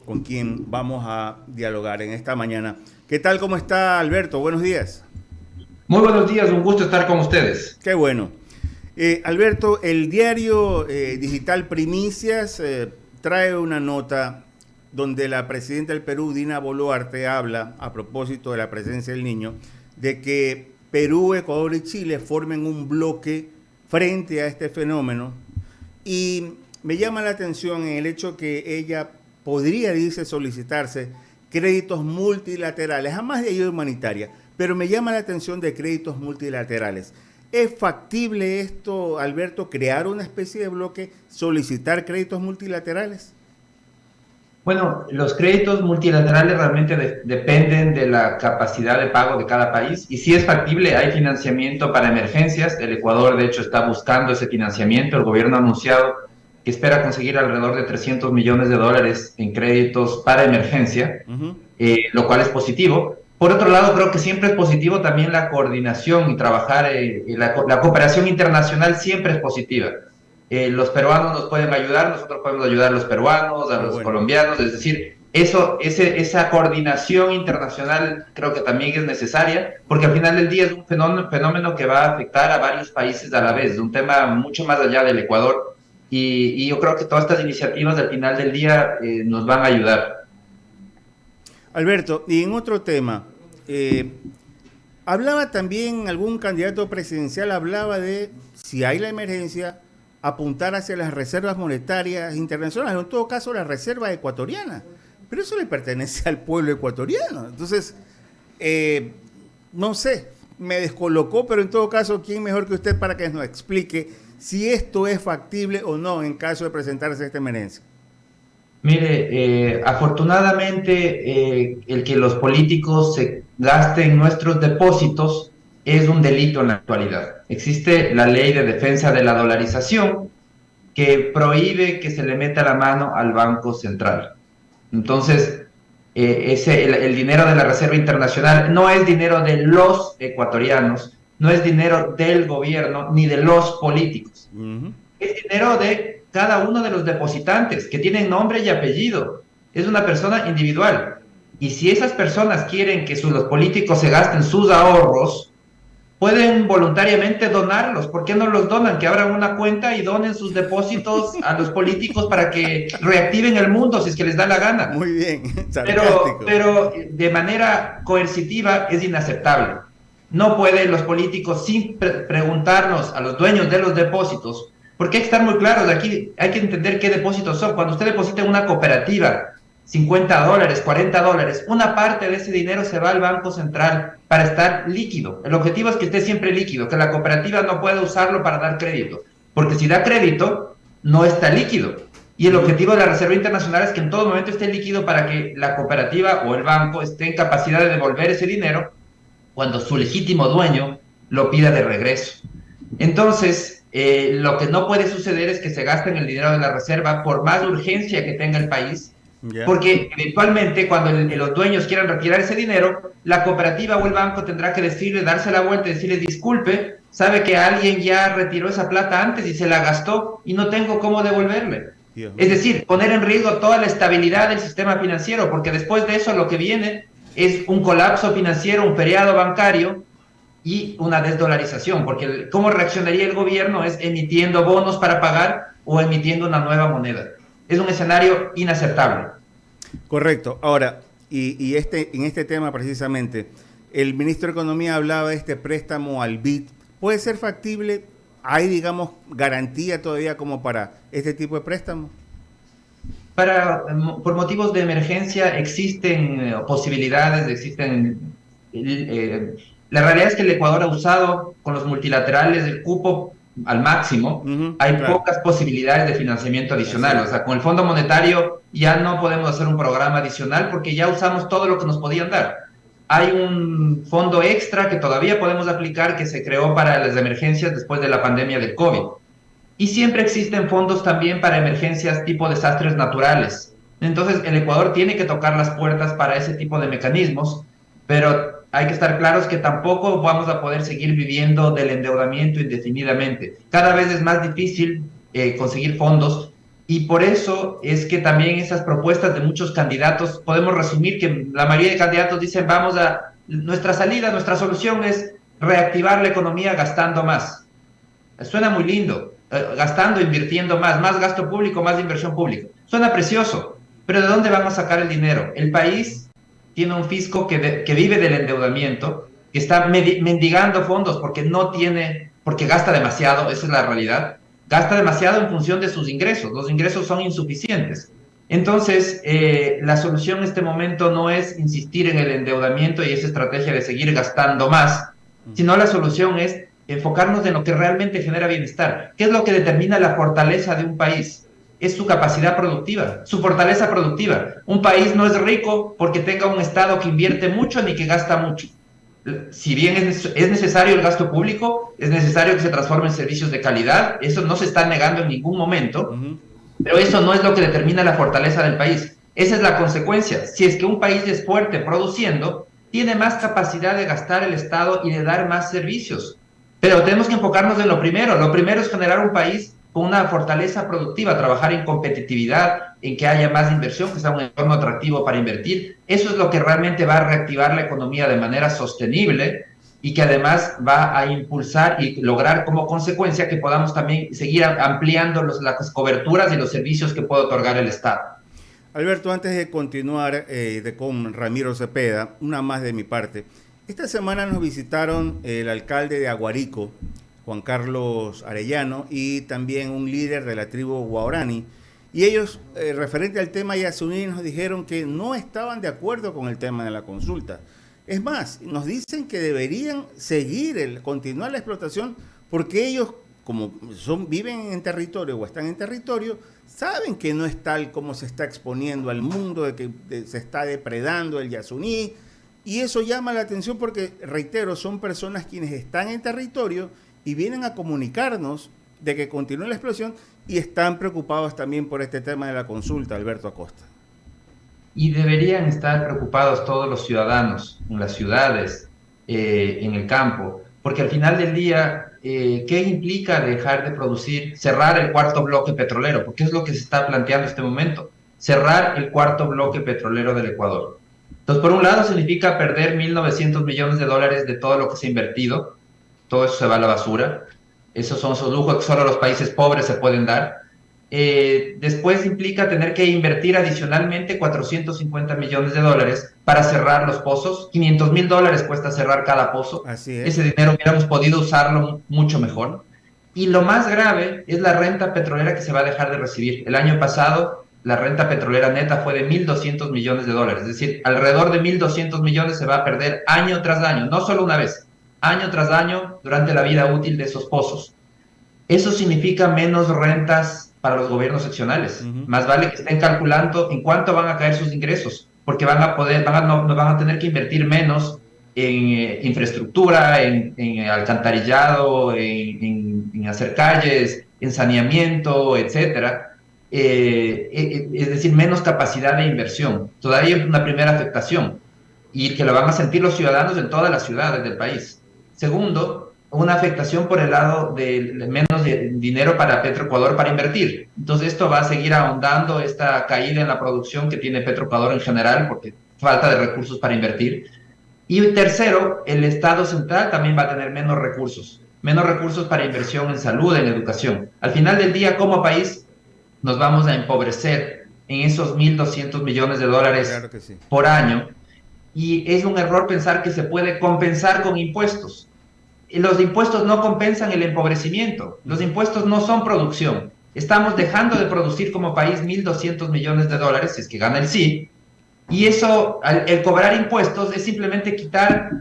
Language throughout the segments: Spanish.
con quien vamos a dialogar en esta mañana. ¿Qué tal? ¿Cómo está, Alberto? Buenos días. Muy buenos días, un gusto estar con ustedes. Qué bueno. Alberto, el diario digital Primicias trae una nota donde la presidenta del Perú, Dina Boluarte, habla, a propósito de la presencia del niño, de que Perú, Ecuador y Chile formen un bloque frente a este fenómeno. Y me llama la atención el hecho que ella podría, dice, solicitarse créditos multilaterales, jamás de ayuda humanitaria, pero me llama la atención de créditos multilaterales. ¿Es factible esto, Alberto, crear una especie de bloque, solicitar créditos multilaterales? Bueno, los créditos multilaterales realmente dependen de la capacidad de pago de cada país y si es factible, hay financiamiento para emergencias. El Ecuador, de hecho, está buscando ese financiamiento. El gobierno ha anunciado que espera conseguir alrededor de $300 millones en créditos para emergencia, Uh-huh. lo cual es positivo. Por otro lado, creo que siempre es positivo también la coordinación y trabajar, la cooperación internacional siempre es positiva. Los peruanos nos pueden ayudar, nosotros podemos ayudar a los peruanos, a Qué los bueno. colombianos, es decir, esa coordinación internacional creo que también es necesaria, porque al final del día es un fenómeno que va a afectar a varios países a la vez, de un tema mucho más allá del Ecuador, y yo creo que todas estas iniciativas al final del día nos van a ayudar. Alberto, y en otro tema, hablaba también algún candidato presidencial, hablaba de, si hay la emergencia, apuntar hacia las reservas monetarias internacionales, o en todo caso la reserva ecuatoriana, pero eso le pertenece al pueblo ecuatoriano. Entonces, no sé, me descolocó, pero en todo caso, ¿quién mejor que usted para que nos explique si esto es factible o no en caso de presentarse esta emergencia? Mire, afortunadamente el que los políticos se gasten nuestros depósitos es un delito en la actualidad. Existe la ley de defensa de la dolarización que prohíbe que se le meta la mano al Banco Central. Entonces, el dinero de la Reserva Internacional no es dinero de los ecuatorianos, no es dinero del gobierno ni de los políticos. Uh-huh. Es dinero de cada uno de los depositantes que tienen nombre y apellido. Es una persona individual. Y si esas personas quieren que los políticos se gasten sus ahorros, pueden voluntariamente donarlos. ¿Por qué no los donan? Que abran una cuenta y donen sus depósitos a los políticos para que reactiven el mundo si es que les da la gana. Muy bien, Pero, sarcástico. pero de manera coercitiva es inaceptable. No pueden los políticos sin preguntarnos a los dueños de los depósitos, porque hay que estar muy claros, aquí hay que entender qué depósitos son. Cuando usted deposita en una cooperativa, $50, $40, una parte de ese dinero se va al Banco Central para estar líquido. El objetivo es que esté siempre líquido, que la cooperativa no pueda usarlo para dar crédito, porque si da crédito, no está líquido. Y el objetivo de la Reserva Internacional es que en todo momento esté líquido para que la cooperativa o el banco esté en capacidad de devolver ese dinero cuando su legítimo dueño lo pida de regreso. Entonces, lo que no puede suceder es que se gasten el dinero de la reserva por más urgencia que tenga el país, Ya. porque eventualmente cuando los dueños quieran retirar ese dinero, la cooperativa o el banco tendrá que decirle, darse la vuelta y decirle, disculpe, sabe que alguien ya retiró esa plata antes y se la gastó y no tengo cómo devolverle. Dios Es mío. decir, poner en riesgo toda la estabilidad del sistema financiero, porque después de eso lo que viene es un colapso financiero, un feriado bancario y una desdolarización, porque cómo reaccionaría el gobierno es emitiendo bonos para pagar o emitiendo una nueva moneda. Es un escenario inaceptable. Correcto. Ahora, en este tema precisamente, el ministro de Economía hablaba de este préstamo al BID. ¿Puede ser factible? ¿Hay, digamos, garantía todavía como para este tipo de préstamo? Por motivos de emergencia existen posibilidades, eh, la realidad es que el Ecuador ha usado con los multilaterales el cupo al máximo. Uh-huh, Hay claro, pocas posibilidades de financiamiento así adicional. O es. sea, con el Fondo Monetario ya no podemos hacer un programa adicional porque ya usamos todo lo que nos podían dar. Hay un fondo extra que todavía podemos aplicar que se creó para las emergencias después de la pandemia del COVID. Y siempre existen fondos también para emergencias tipo desastres naturales. Entonces, el Ecuador tiene que tocar las puertas para ese tipo de mecanismos, pero hay que estar claros que tampoco vamos a poder seguir viviendo del endeudamiento indefinidamente. Cada vez es más difícil conseguir fondos Y por eso es que también esas propuestas de muchos candidatos, podemos resumir que la mayoría de candidatos dicen, nuestra salida, nuestra solución es reactivar la economía gastando más. Suena muy lindo, gastando, invirtiendo más gasto público, más inversión pública. Suena precioso, pero ¿de dónde van a sacar el dinero? El país tiene un fisco que vive del endeudamiento, que está mendigando fondos porque gasta demasiado, esa es la realidad. Gasta demasiado en función de sus ingresos, los ingresos son insuficientes. Entonces, la solución en este momento no es insistir en el endeudamiento y esa estrategia de seguir gastando más, sino la solución es enfocarnos en lo que realmente genera bienestar. ¿Qué es lo que determina la fortaleza de un país? Es su capacidad productiva, su fortaleza productiva. Un país no es rico porque tenga un Estado que invierte mucho ni que gasta mucho. Si bien es necesario el gasto público, es necesario que se transforme en servicios de calidad, eso no se está negando en ningún momento, pero eso no es lo que determina la fortaleza del país. Esa es la consecuencia. Si es que un país es fuerte produciendo, tiene más capacidad de gastar el Estado y de dar más servicios. Pero tenemos que enfocarnos en lo primero. Lo primero es generar un país con una fortaleza productiva, trabajar en competitividad, en que haya más inversión, que sea un entorno atractivo para invertir. Eso es lo que realmente va a reactivar la economía de manera sostenible y que además va a impulsar y lograr como consecuencia que podamos también seguir ampliando las coberturas y los servicios que puede otorgar el Estado. Alberto, antes de continuar con Ramiro Cepeda, una más de mi parte. Esta semana nos visitaron el alcalde de Aguarico, Juan Carlos Arellano, y también un líder de la tribu Guarani. Y ellos, referente al tema Yasuní, nos dijeron que no estaban de acuerdo con el tema de la consulta. Es más, nos dicen que deberían continuar la explotación porque ellos, como viven en territorio o están en territorio, saben que no es tal como se está exponiendo al mundo, de que se está depredando el Yasuní. Y eso llama la atención porque, reitero, son personas quienes están en territorio y vienen a comunicarnos de que continúe la explotación y están preocupados también por este tema de la consulta, Alberto Acosta. Y deberían estar preocupados todos los ciudadanos en las ciudades, en el campo, porque al final del día, ¿qué implica dejar de producir, cerrar el cuarto bloque petrolero? Porque es lo que se está planteando en este momento, cerrar el cuarto bloque petrolero del Ecuador. Entonces, por un lado, significa perder 1.900 millones de dólares de todo lo que se ha invertido, todo eso se va a la basura, esos son esos lujos que solo los países pobres se pueden dar. Después implica tener que invertir adicionalmente 450 millones de dólares para cerrar los pozos. 500 mil dólares cuesta cerrar cada pozo. Así es. Ese dinero hubiéramos podido usarlo mucho mejor. Y lo más grave es la renta petrolera que se va a dejar de recibir. El año pasado la renta petrolera neta fue de 1.200 millones de dólares. Es decir, alrededor de 1.200 millones se va a perder año tras año, no solo una vez, año tras año durante la vida útil de esos pozos. Eso significa menos rentas para los gobiernos seccionales. Más vale que estén calculando en cuánto van a caer sus ingresos, porque van a tener que invertir menos en infraestructura, en alcantarillado, en hacer calles, en saneamiento, etcétera. Es decir, menos capacidad de inversión. Todavía hay una primera afectación y que lo van a sentir los ciudadanos en todas las ciudades del país. Segundo, una afectación por el lado de menos dinero para Petroecuador para invertir. Entonces esto va a seguir ahondando esta caída en la producción que tiene Petroecuador en general, porque falta de recursos para invertir. Y tercero, el Estado central también va a tener menos recursos para inversión en salud, en educación. Al final del día, como país, nos vamos a empobrecer en esos 1.200 millones de dólares claro que sí. Por año. Y es un error pensar que se puede compensar con impuestos. Los impuestos no compensan el empobrecimiento. Los impuestos no son producción. Estamos dejando de producir como país 1.200 millones de dólares, si es que gana el sí. Y eso, el cobrar impuestos es simplemente quitar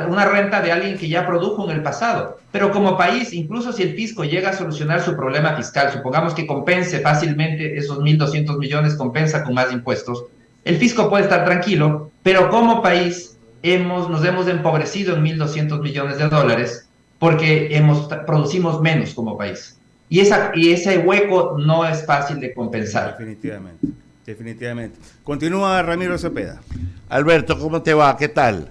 una renta de alguien que ya produjo en el pasado. Pero como país, incluso si el fisco llega a solucionar su problema fiscal, supongamos que compense fácilmente esos 1.200 millones, compensa con más impuestos, el fisco puede estar tranquilo, pero como país nos hemos empobrecido en 1.200 millones de dólares porque producimos menos como país. Y ese hueco no es fácil de compensar. Definitivamente. Continúa Ramiro Cepeda. Alberto, ¿cómo te va? ¿Qué tal?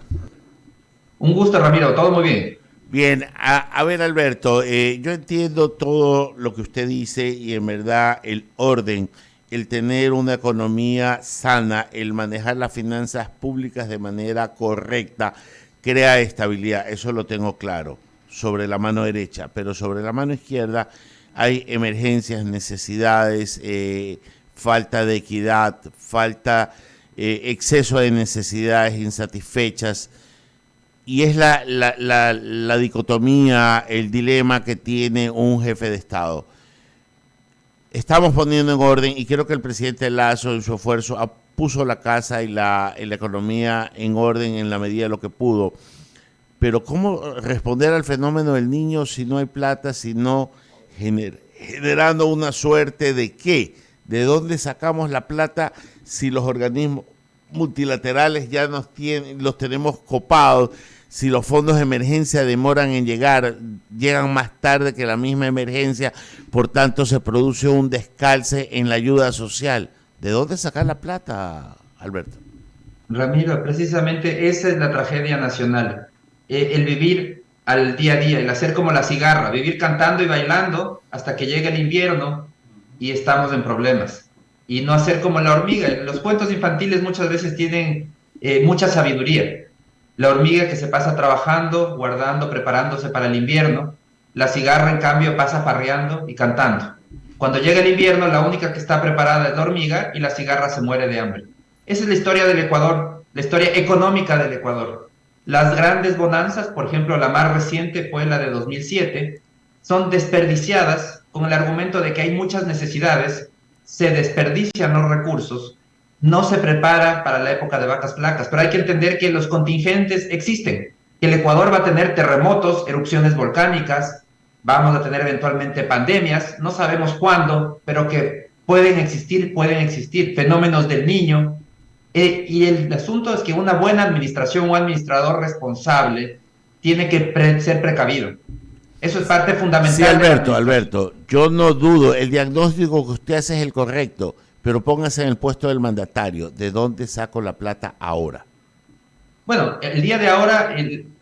Un gusto, Ramiro. Todo muy bien. Bien, a ver Alberto, yo entiendo todo lo que usted dice y en verdad el orden, el tener una economía sana, el manejar las finanzas públicas de manera correcta, crea estabilidad, eso lo tengo claro, sobre la mano derecha, pero sobre la mano izquierda hay emergencias, necesidades, falta de equidad, exceso de necesidades insatisfechas. Y es la dicotomía, el dilema que tiene un jefe de Estado. Estamos poniendo en orden, y creo que el presidente Lasso en su esfuerzo puso la casa y la economía en orden en la medida de lo que pudo. Pero ¿cómo responder al fenómeno del niño si no hay plata, si no generando una suerte de qué? ¿De dónde sacamos la plata si los organismos multilaterales ya los tenemos copados? Si los fondos de emergencia demoran en llegar, llegan más tarde que la misma emergencia, por tanto se produce un descalce en la ayuda social. ¿De dónde sacar la plata, Alberto? Ramiro, precisamente esa es la tragedia nacional. El vivir al día a día, el hacer como la cigarra, vivir cantando y bailando hasta que llegue el invierno y estamos en problemas. Y no hacer como la hormiga. Los cuentos infantiles muchas veces tienen mucha sabiduría. La hormiga que se pasa trabajando, guardando, preparándose para el invierno. La cigarra, en cambio, pasa farreando y cantando. Cuando llega el invierno, la única que está preparada es la hormiga y la cigarra se muere de hambre. Esa es la historia del Ecuador, la historia económica del Ecuador. Las grandes bonanzas, por ejemplo, la más reciente fue la de 2007, son desperdiciadas con el argumento de que hay muchas necesidades, se desperdician los recursos, no se prepara para la época de vacas flacas, pero hay que entender que los contingentes existen, que el Ecuador va a tener terremotos, erupciones volcánicas, vamos a tener eventualmente pandemias, no sabemos cuándo, pero que pueden existir, fenómenos del niño, y el asunto es que una buena administración o administrador responsable tiene que ser precavido. Eso es parte fundamental. Sí, Alberto, yo no dudo, el diagnóstico que usted hace es el correcto, pero póngase en el puesto del mandatario. ¿De dónde saco la plata ahora? Bueno, el día de ahora,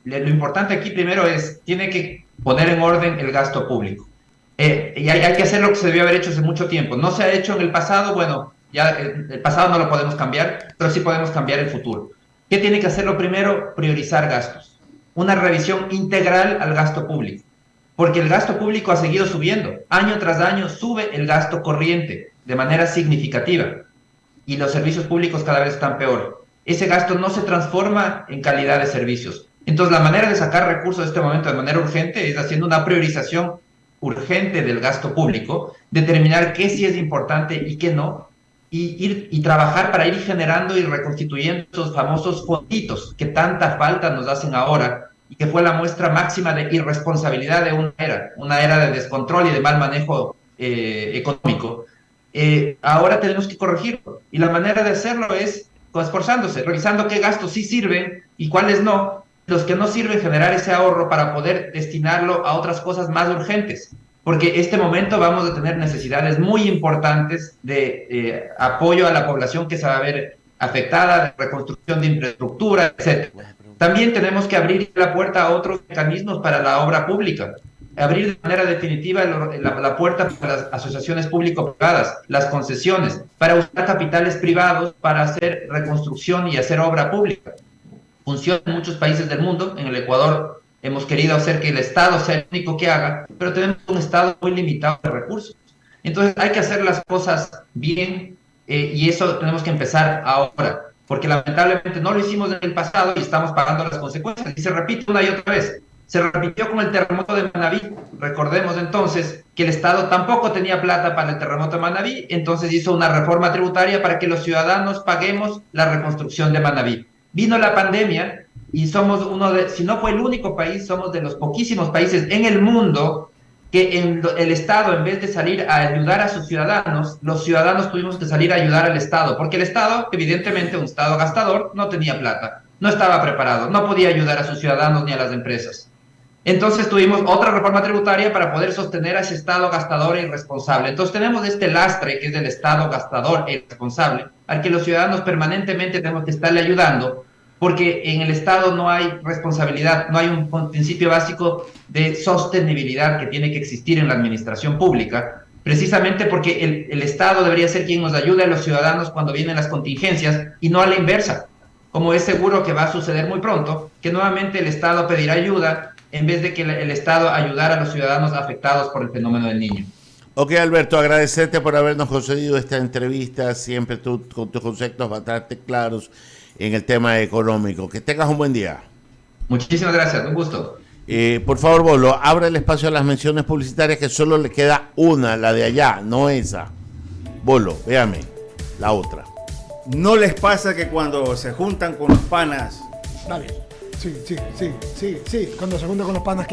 lo importante aquí primero tiene que poner en orden el gasto público. Y hay que hacer lo que se debió haber hecho hace mucho tiempo. No se ha hecho en el pasado, bueno, ya el pasado no lo podemos cambiar, pero sí podemos cambiar el futuro. ¿Qué tiene que hacer lo primero? Priorizar gastos. Una revisión integral al gasto público. Porque el gasto público ha seguido subiendo. Año tras año sube el gasto corriente de manera significativa. Y los servicios públicos cada vez están peor. Ese gasto no se transforma en calidad de servicios. Entonces, la manera de sacar recursos en este momento de manera urgente es haciendo una priorización urgente del gasto público, determinar qué sí es importante y qué no, y trabajar para ir generando y reconstituyendo esos famosos fonditos que tanta falta nos hacen ahora y que fue la muestra máxima de irresponsabilidad de una era de descontrol y de mal manejo económico. Ahora tenemos que corregirlo, y la manera de hacerlo es esforzándose, revisando qué gastos sí sirven y cuáles no, los que no sirven, generar ese ahorro para poder destinarlo a otras cosas más urgentes, porque este momento vamos a tener necesidades muy importantes de apoyo a la población que se va a ver afectada, de reconstrucción de infraestructura, etc. También tenemos que abrir la puerta a otros mecanismos para la obra pública, abrir de manera definitiva la puerta para las asociaciones público-privadas, las concesiones, para usar capitales privados para hacer reconstrucción y hacer obra pública. Funciona en muchos países del mundo. En el Ecuador hemos querido hacer que el Estado sea el único que haga, pero tenemos un Estado muy limitado de recursos. Entonces hay que hacer las cosas bien, y eso tenemos que empezar ahora, porque lamentablemente no lo hicimos en el pasado y estamos pagando las consecuencias. Y se repite una y otra vez. Se repitió con el terremoto de Manabí. Recordemos entonces que el Estado tampoco tenía plata para el terremoto de Manabí, entonces hizo una reforma tributaria para que los ciudadanos paguemos la reconstrucción de Manabí. Vino la pandemia y somos si no fue el único país, somos de los poquísimos países en el mundo que el Estado, en vez de salir a ayudar a sus ciudadanos, los ciudadanos tuvimos que salir a ayudar al Estado, porque el Estado, evidentemente un Estado gastador, no tenía plata, no estaba preparado, no podía ayudar a sus ciudadanos ni a las empresas. Entonces tuvimos otra reforma tributaria para poder sostener a ese Estado gastador e irresponsable. Entonces tenemos este lastre que es del Estado gastador e irresponsable, al que los ciudadanos permanentemente tenemos que estarle ayudando porque en el Estado no hay responsabilidad, no hay un principio básico de sostenibilidad que tiene que existir en la administración pública, precisamente porque el Estado debería ser quien nos ayude a los ciudadanos cuando vienen las contingencias y no a la inversa, como es seguro que va a suceder muy pronto, que nuevamente el Estado pedirá ayuda en vez de que el Estado ayudara a los ciudadanos afectados por el fenómeno del Niño. Ok, Alberto, agradecerte por habernos concedido esta entrevista, siempre tú con tus conceptos bastante claros en el tema económico. Que tengas un buen día. Muchísimas gracias, un gusto. Por favor, Bolo, abre el espacio a las menciones publicitarias, que solo le queda una, la de allá, no esa. Bolo, véame, la otra. ¿No les pasa que cuando se juntan con los panas... Dale. Sí. Cuando se junta con los panas, ¿qué?